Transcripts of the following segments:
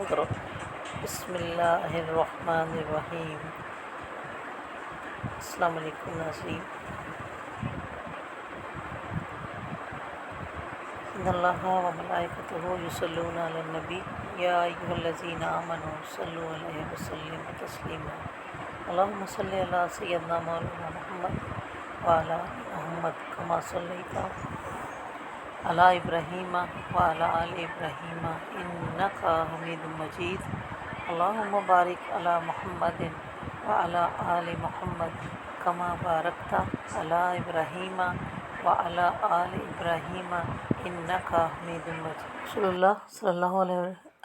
کرو۔ بسم اللہ الرحمن الرحیم۔ السلام علیکم ناظرین۔ ان اللہ و ملائکتہ یصلون علی النبی یا ایھا الذین آمنوا صلوا علیہ وسلموا تسلیما۔ اللہم صلی علی سیدنا مولانا محمد وعلی آل محمد کما صلیت علی ابراہیم وعلی آل ابراہیم انک حمید مجید۔ اللہم بارک علی محمد وعلی آل محمد کما بارکت علی ابراہیم وعلی آل ابراہیم انک حمید مجید۔ رسول اللہ صلی اللہ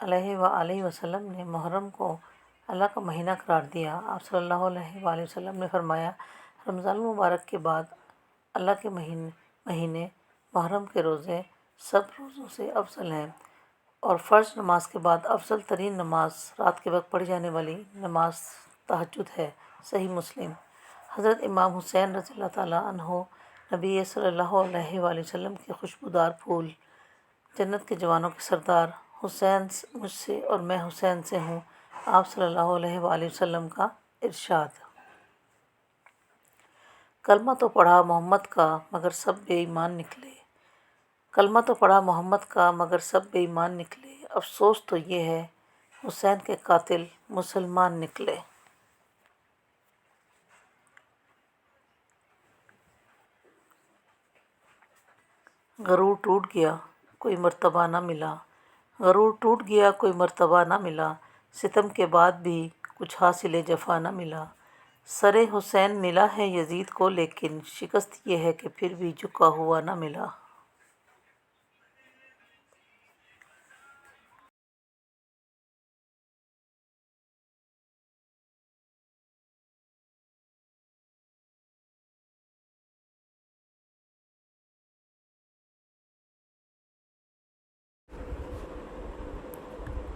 علیہ وآلہ وسلم نے محرم کو اللہ کا مہینہ قرار دیا۔ آپ صلی اللہ علیہ وآلہ وسلم نے فرمایا، رمضان المبارک کے بعد اللہ کے مہینے محرم کے روزے سب روزوں سے افضل ہیں، اور فرض نماز کے بعد افضل ترین نماز رات کے وقت پڑھی جانے والی نماز تہجد ہے۔ صحیح مسلم۔ حضرت امام حسین رضی اللہ تعالیٰ عنہ نبی صلی اللہ علیہ وآلہ وسلم کے خوشبودار پھول، جنت کے جوانوں کے سردار، حسین مجھ سے اور میں حسین سے ہوں۔ آپ صلی اللہ علیہ وآلہ وسلم کا ارشاد، کلمہ تو پڑھا محمد کا مگر سب بے ایمان نکلے، کلمہ تو پڑھا محمد کا مگر سب بے ایمان نکلے، افسوس تو یہ ہے حسین کے قاتل مسلمان نکلے۔ غرور ٹوٹ گیا کوئی مرتبہ نہ ملا، غرور ٹوٹ گیا کوئی مرتبہ نہ ملا، ستم کے بعد بھی کچھ حاصل جفا نہ ملا۔ سر حسین ملا ہے یزید کو لیکن شکست یہ ہے کہ پھر بھی جھکا ہوا نہ ملا۔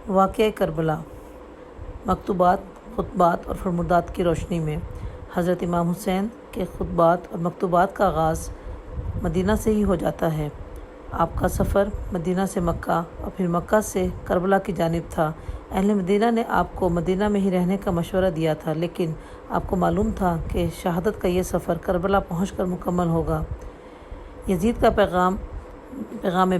واقعہ کربلا۔ مکتوبات، خطبات اور فرمودات کی روشنی میں حضرت امام حسین کے خطبات اور مکتوبات کا آغاز مدینہ سے ہی ہو جاتا ہے۔ آپ کا سفر مدینہ سے مکہ اور پھر مکہ سے کربلا کی جانب تھا۔ اہل مدینہ نے آپ کو مدینہ میں ہی رہنے کا مشورہ دیا تھا، لیکن آپ کو معلوم تھا کہ شہادت کا یہ سفر کربلا پہنچ کر مکمل ہوگا۔ یزید کا پیغام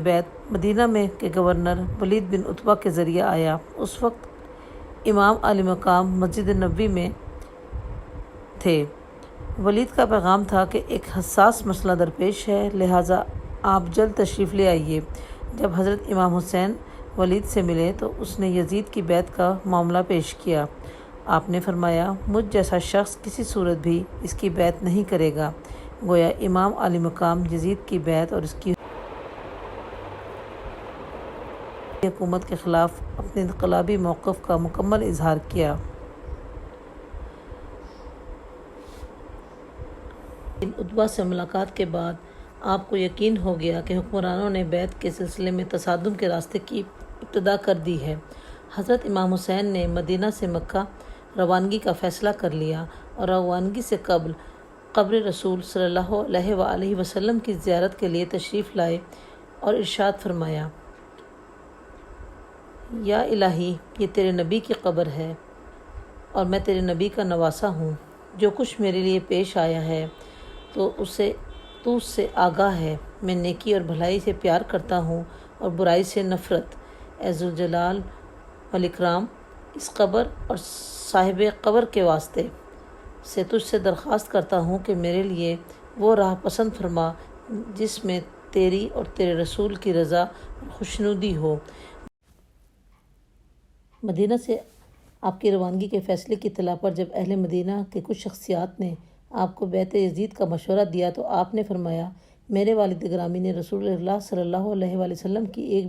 بیعت مدینہ میں کے گورنر ولید بن عتبہ کے ذریعے آیا۔ اس وقت امام علی مقام مسجد نبوی میں تھے۔ ولید کا پیغام تھا کہ ایک حساس مسئلہ درپیش ہے، لہٰذا آپ جلد تشریف لے آئیے۔ جب حضرت امام حسین ولید سے ملے تو اس نے یزید کی بیعت کا معاملہ پیش کیا۔ آپ نے فرمایا، مجھ جیسا شخص کسی صورت بھی اس کی بیعت نہیں کرے گا۔ گویا امام علی مقام یزید کی بیعت اور اس کی حکومت کے خلاف اپنے انقلابی موقف کا مکمل اظہار کیا۔ عتبہ سے ملاقات کے بعد آپ کو یقین ہو گیا کہ حکمرانوں نے بیعت کے سلسلے میں تصادم کے راستے کی ابتدا کر دی ہے۔ حضرت امام حسین نے مدینہ سے مکہ روانگی کا فیصلہ کر لیا اور روانگی سے قبل قبر رسول صلی اللہ علیہ وآلہ وسلم کی زیارت کے لیے تشریف لائے اور ارشاد فرمایا، یا الہی، یہ تیرے نبی کی قبر ہے اور میں تیرے نبی کا نواسہ ہوں۔ جو کچھ میرے لیے پیش آیا ہے تو اس سے آگاہ ہے۔ میں نیکی اور بھلائی سے پیار کرتا ہوں اور برائی سے نفرت۔ اے ذوالجلال والاکرام، اس قبر اور صاحب قبر کے واسطے سے تجھ سے درخواست کرتا ہوں کہ میرے لیے وہ راہ پسند فرما جس میں تیری اور تیرے رسول کی رضا اور خوشنودی ہو۔ مدینہ سے آپ کی روانگی کے فیصلے کی اطلاع پر جب اہل مدینہ کے کچھ شخصیات نے آپ کو بیعت یزید کا مشورہ دیا تو آپ نے فرمایا، میرے والد گرامی نے رسول اللہ صلی اللہ علیہ وآلہ وسلم کی ایک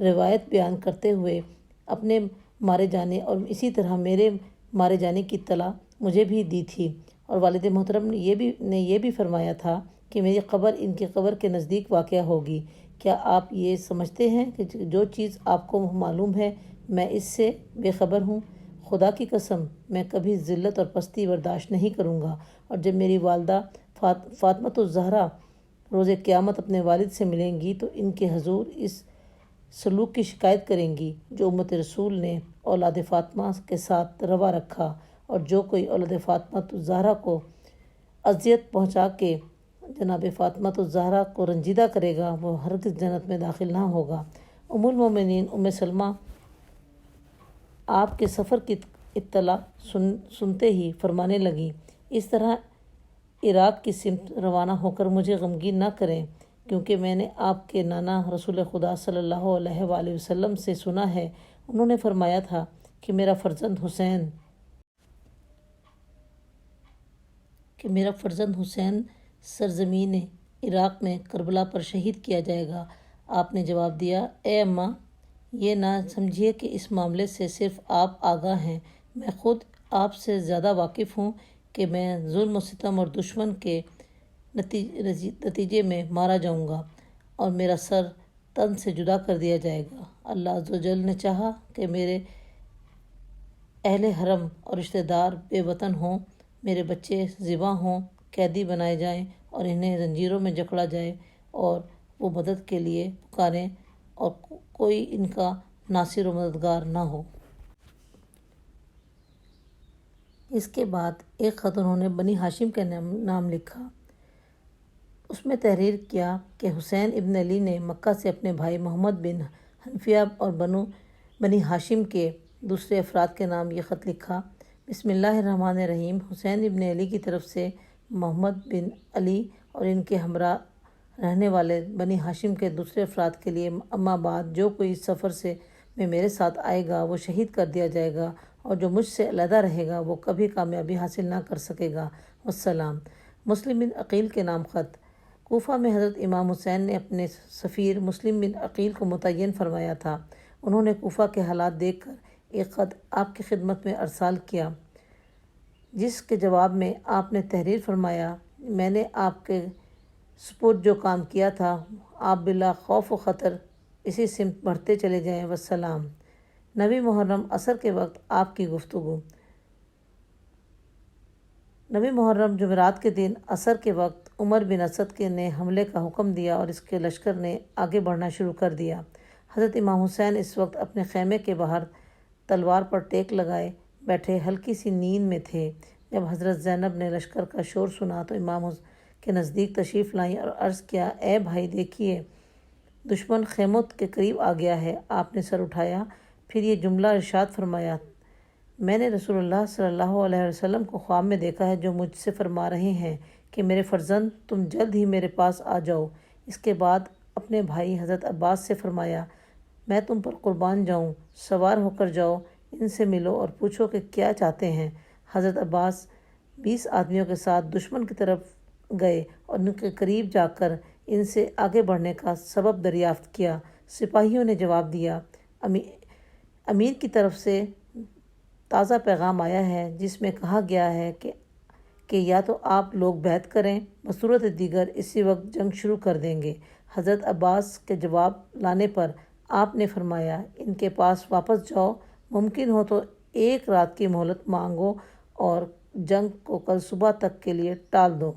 روایت بیان کرتے ہوئے اپنے مارے جانے اور اسی طرح میرے مارے جانے کی اطلاع مجھے بھی دی تھی، اور والد محترم نے یہ بھی فرمایا تھا کہ میری قبر ان کی قبر کے نزدیک واقع ہوگی۔ کیا آپ یہ سمجھتے ہیں کہ جو چیز آپ کو معلوم ہے میں اس سے بے خبر ہوں؟ خدا کی قسم، میں کبھی ذلت اور پستی برداشت نہیں کروں گا، اور جب میری والدہ فاطمۃ الزہرا روز قیامت اپنے والد سے ملیں گی تو ان کے حضور اس سلوک کی شکایت کریں گی جو امت رسول نے اولاد فاطمہ کے ساتھ روا رکھا، اور جو کوئی اولاد فاطمہ الزہرا کو اذیت پہنچا کے جناب فاطمہ الزہرا کو رنجیدہ کرے گا وہ ہرگز جنت میں داخل نہ ہوگا۔ ام المومنین ام سلمہ آپ کے سفر کی اطلاع سنتے ہی فرمانے لگیں، اس طرح عراق کی سمت روانہ ہو کر مجھے غمگین نہ کریں، کیونکہ میں نے آپ کے نانا رسول خدا صلی اللہ علیہ وآلہ وسلم سے سنا ہے، انہوں نے فرمایا تھا کہ میرا فرزند حسین سرزمین عراق میں کربلا پر شہید کیا جائے گا۔ آپ نے جواب دیا، اے اماں، یہ نہ سمجھیے کہ اس معاملے سے صرف آپ آگاہ ہیں، میں خود آپ سے زیادہ واقف ہوں کہ میں ظلم و ستم اور دشمن کے نتیجے میں مارا جاؤں گا اور میرا سر تن سے جدا کر دیا جائے گا۔ اللہ عز و جل نے چاہا کہ میرے اہل حرم اور رشتہ دار بے وطن ہوں، میرے بچے ذبح ہوں، قیدی بنائے جائیں اور انہیں زنجیروں میں جکڑا جائے، اور وہ مدد کے لیے پکاریں اور کوئی ان کا ناصر و مددگار نہ ہو۔ اس کے بعد ایک خط انہوں نے بنی ہاشم کا نام لکھا، اس میں تحریر کیا کہ حسین ابن علی نے مکہ سے اپنے بھائی محمد بن حنفیہ اور بنی ہاشم کے دوسرے افراد کے نام یہ خط لکھا۔ بسم اللہ الرحمن الرحیم۔ حسین ابن علی کی طرف سے محمد بن علی اور ان کے ہمراہ رہنے والے بنی ہاشم کے دوسرے افراد کے لیے، اما بعد، جو کوئی اس سفر میں میرے ساتھ آئے گا وہ شہید کر دیا جائے گا، اور جو مجھ سے علیحدہ رہے گا وہ کبھی کامیابی حاصل نہ کر سکے گا، والسلام۔ مسلم بن عقیل کے نام خط۔ کوفہ میں حضرت امام حسین نے اپنے سفیر مسلم بن عقیل کو متعین فرمایا تھا۔ انہوں نے کوفہ کے حالات دیکھ کر ایک خط آپ کی خدمت میں ارسال کیا، جس کے جواب میں آپ نے تحریر فرمایا، میں نے آپ کے سپرد جو کام کیا تھا آپ بلا خوف و خطر اسی سمت بڑھتے چلے جائیں، والسلام۔ 9 محرم عصر کے وقت آپ کی گفتگو۔ 9 محرم جمعرات کے دن عصر کے وقت عمر بن اسد نے حملے کا حکم دیا اور اس کے لشکر نے آگے بڑھنا شروع کر دیا۔ حضرت امام حسین اس وقت اپنے خیمے کے باہر تلوار پر ٹیک لگائے بیٹھے ہلکی سی نیند میں تھے۔ جب حضرت زینب نے لشکر کا شور سنا تو امام کے نزدیک تشریف لائیں اور عرض کیا، اے بھائی، دیکھیے دشمن خیموں کے قریب آ گیا ہے۔ آپ نے سر اٹھایا، پھر یہ جملہ ارشاد فرمایا، میں نے رسول اللہ صلی اللہ علیہ وسلم کو خواب میں دیکھا ہے جو مجھ سے فرما رہے ہیں کہ میرے فرزند، تم جلد ہی میرے پاس آ جاؤ۔ اس کے بعد اپنے بھائی حضرت عباس سے فرمایا، میں تم پر قربان جاؤں، سوار ہو کر جاؤ، ان سے ملو اور پوچھو کہ کیا چاہتے ہیں۔ حضرت عباس 20 آدمیوں کے ساتھ دشمن کی طرف گئے اور ان کے قریب جا کر ان سے آگے بڑھنے کا سبب دریافت کیا۔ سپاہیوں نے جواب دیا، امیر کی طرف سے تازہ پیغام آیا ہے جس میں کہا گیا ہے کہ یا تو آپ لوگ بیعت کریں، بصورت دیگر اسی وقت جنگ شروع کر دیں گے۔ حضرت عباس کے جواب لانے پر آپ نے فرمایا، ان کے پاس واپس جاؤ، ممکن ہو تو 1 رات کی مہلت مانگو اور جنگ کو کل صبح تک کے لیے ٹال دو۔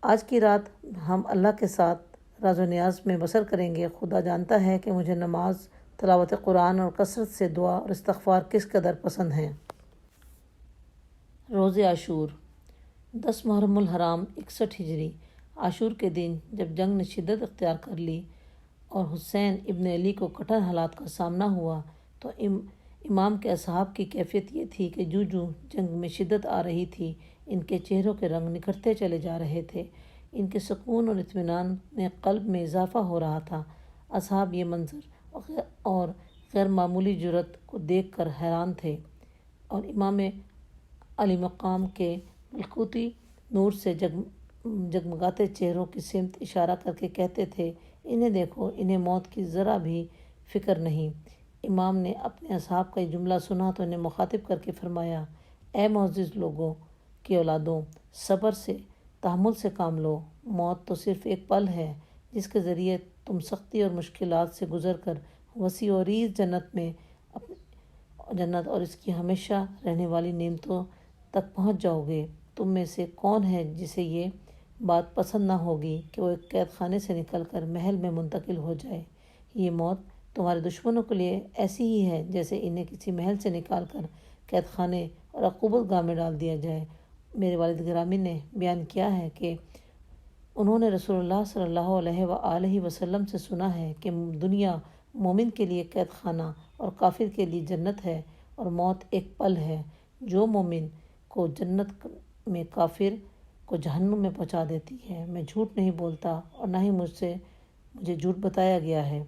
آج کی رات ہم اللہ کے ساتھ راز و نیاز میں بسر کریں گے۔ خدا جانتا ہے کہ مجھے نماز، تلاوت قرآن اور کثرت سے دعا اور استغفار کس قدر پسند ہیں۔ روز عاشور 10 محرم الحرام 61 ہجری۔ عاشور کے دن جب جنگ نے شدت اختیار کر لی اور حسین ابن علی کو کٹھن حالات کا سامنا ہوا تو امام کے اصحاب کی کیفیت یہ تھی کہ جو جنگ میں شدت آ رہی تھی ان کے چہروں کے رنگ نکھرتے چلے جا رہے تھے، ان کے سکون اور اطمینان میں قلب میں اضافہ ہو رہا تھا۔ اصحاب یہ منظر اور غیر معمولی جرأت کو دیکھ کر حیران تھے اور امام علی مقام کے ملکوتی نور سے جگمگاتے چہروں کی سمت اشارہ کر کے کہتے تھے، انہیں دیکھو، انہیں موت کی ذرا بھی فکر نہیں۔ امام نے اپنے اصحاب کا یہ جملہ سنا تو انہیں مخاطب کر کے فرمایا، اے معزز لوگوں کی اولادوں، صبر سے، تحمل سے کام لو۔ موت تو صرف ایک پل ہے جس کے ذریعے تم سختی اور مشکلات سے گزر کر وسیع و عریض جنت اور اس کی ہمیشہ رہنے والی نعمتوں تک پہنچ جاؤ گے۔ تم میں سے کون ہے جسے یہ بات پسند نہ ہوگی کہ وہ ایک قید خانے سے نکل کر محل میں منتقل ہو جائے؟ یہ موت تمہارے دشمنوں کے لیے ایسی ہی ہے جیسے انہیں کسی محل سے نکال کر قید خانے اور عقوبت گاہ میں ڈال دیا جائے۔ میرے والد گرامی نے بیان کیا ہے کہ انہوں نے رسول اللہ صلی اللہ علیہ وآلہ وسلم سے سنا ہے کہ دنیا مومن کے لیے قید خانہ اور کافر کے لیے جنت ہے، اور موت ایک پل ہے جو مومن کو جنت میں، کافر کو جہنم میں پہنچا دیتی ہے۔ میں جھوٹ نہیں بولتا اور نہ ہی مجھے جھوٹ بتایا گیا ہے۔